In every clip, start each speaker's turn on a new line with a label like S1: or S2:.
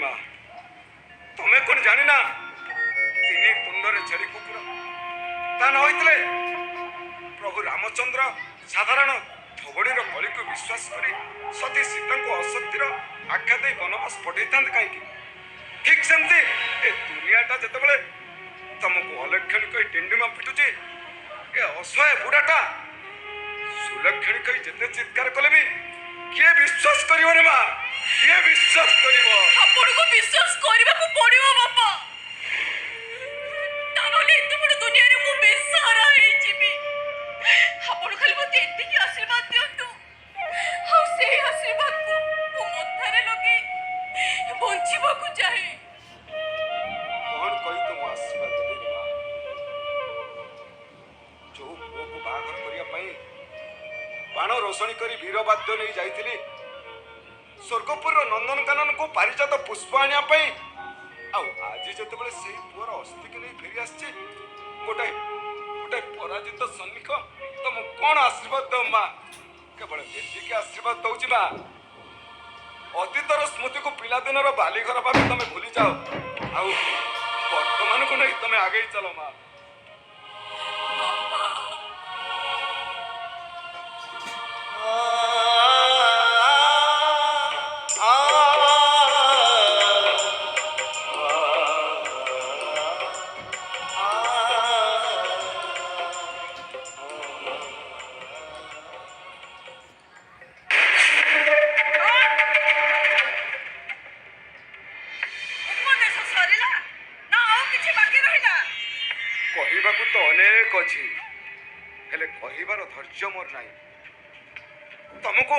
S1: ମା ତମେ କଣ ଜାଣିନା ତିନି ତୁଣ୍ଡରେ ଛେଳି କୁକୁର ତା ନ ହୋଇଥିଲେ ପ୍ରଭୁ ରାମଚନ୍ଦ୍ର ସାଧାରଣ ଧବଳୀର କଳିକୁ ବିଶ୍ୱାସ କରି ସତୀ ସୀତାଙ୍କୁ ଅସତ୍ୟର ଆଖ୍ୟା ଦେଇ ବନବାସ ପଠେଇଥାନ୍ତେ କାହିଁକି? ଠିକ୍ ସେମିତି ଏ ଦୁନିଆଟା ଯେତେବେଳେ ତମକୁ ଅଲକ୍ଷଣୀ କହି ଡିଣ୍ଡିମା ପିଟୁଛି ଏ ଅସହାୟ ବୁଢ଼ାଟା ସୁଲକ୍ଷଣୀ କହି ଯେତେ ଚିତ୍କାର କଲେ ବି କିଏ ବିଶ୍ୱାସ କରିବନି ମା? କିଏ ବିଶ୍ୱାସ କରିବ?
S2: ଆପଣଙ୍କୁ ବିଶ୍ୱାସ କରିବାକୁ ପଡ଼ିବ ବାପା, ତା ନହେଲେ ଏତେ ବଡ଼ ଦୁନିଆରେ ମୁଁ ବେସହାରା ହେଇଯିବି। ଆପଣ ଖାଲି ମୋତେ ଏତିକି ଆଶୀର୍ବାଦ ଦିଅନ୍ତୁ, ଆଉ ସେଇ ଆଶୀର୍ବାଦକୁ ମୁଁ ମଥାରେ ଲଗେଇ ବଞ୍ଚିବାକୁ ଚାହେଁ।
S1: କଣ କହି ତମ ଆଶୀର୍ବାଦ ଦେବି ମା? ଯୋଉ ପୁଅକୁ ବାହାଘର କରିବା ପାଇଁ ବାଣ ରୋଷଣୀ କରି ବୀରବାଦ୍ୟ ନେଇ ଯାଇଥିଲି ସ୍ୱର୍ଗପୁରର ନନ୍ଦନକାନନକୁ ପାରିଜାତ ପୁଷ୍ପ ଆଣିବା ପାଇଁ, ଆଉ ଆଜି ଯେତେବେଳେ ସେଇ ପୁଅର ଅସ୍ଥିକି ନେଇ ଫେରି ଆସିଛି ଗୋଟାଏ ପରାଜିତ ସୈନିକ, ତମକୁ କଣ ଆଶୀର୍ବାଦ ଦେବ ମା? କେବଳ ଏତିକି ଆଶୀର୍ବାଦ ଦଉଛି ମା, ଅତୀତର ସ୍ମୃତିକୁ ପିଲାଦିନର ବାଲିଘର ଭାବେ ତମେ ଭୁଲି ଯାଅ, ଆଉ ବର୍ତ୍ତମାନକୁ ନେଇ ତମେ ଆଗେଇ ଚାଲ ମା। କହିବାକୁ ତ ଅନେକ ଅଛି, ହେଲେ କହିବାର ଧୈର୍ଯ୍ୟ ମୋର ନାହିଁ। ତମକୁ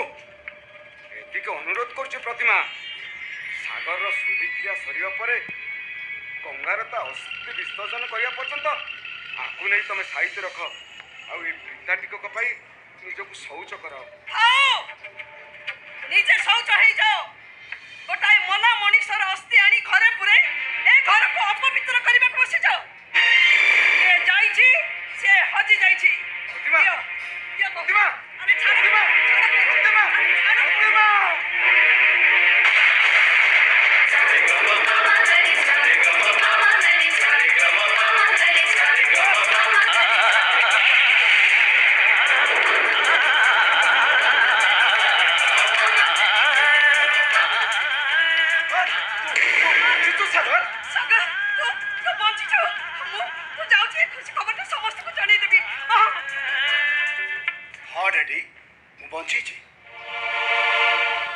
S1: ଏତିକି ଅନୁରୋଧ କରୁଛି ପ୍ରତିମା, ସାଗରର ଶୁଦ୍ଧିକ୍ରିୟା ସରିବା ପରେ ଗଙ୍ଗାର ତା ଅସ୍ଥି ବିସର୍ଜନ କରିବା ପର୍ଯ୍ୟନ୍ତ ଆକୁ ନେଇ ତମେ ସାଇତି ରଖ, ଆଉ ଏ ବୃଦ୍ଧା ଟିକକ ପାଇଁ ନିଜକୁ ଶୌଚ କରାଅ।
S2: ନିଜେ ଶୌଚ ହେଇଯାଅ। ଗୋଟାଏ ମଲା ମଣିଷର ଅସ୍ଥି ଆଣି ଘରେ ପୁରେଇ ଏ ଘରକୁ ଅପବିତ୍ର କରିବାକୁ ବସିଯାଅ। ସେ ଯାଇଛି, ସେ ହଜି ଯାଇଛି।
S1: ପ୍ରତିମା, ପ୍ରତିମା,
S2: ଆରେ ଛାଡ଼,
S1: ପ୍ରତିମା, ପ୍ରତିମା, ପ୍ରତିମା।
S2: ସାଗର, ତୁ ବଞ୍ଚିଛୁ। ମୁଁ ଯାଉଛି, ଖୁସି ଖବରଟା ସମସ୍ତଙ୍କୁ ଜଣେଇଦେବି।
S1: ହଁ ଡାଡି, ମୁଁ ବଞ୍ଚିଛି।